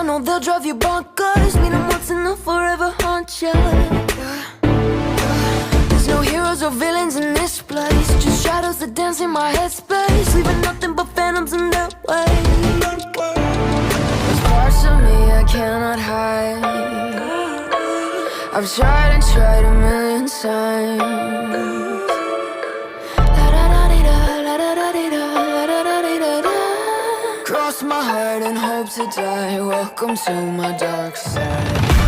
I know they'll drive you bonkers. Meet them once and they'll forever haunt you. There's no heroes or villains in this place, just shadows that dance in my headspace, leaving nothing but phantoms in their way. There's parts of me I cannot hide. I've tried and tried a million times. Cross my heart and hope to die. Welcome to my dark side.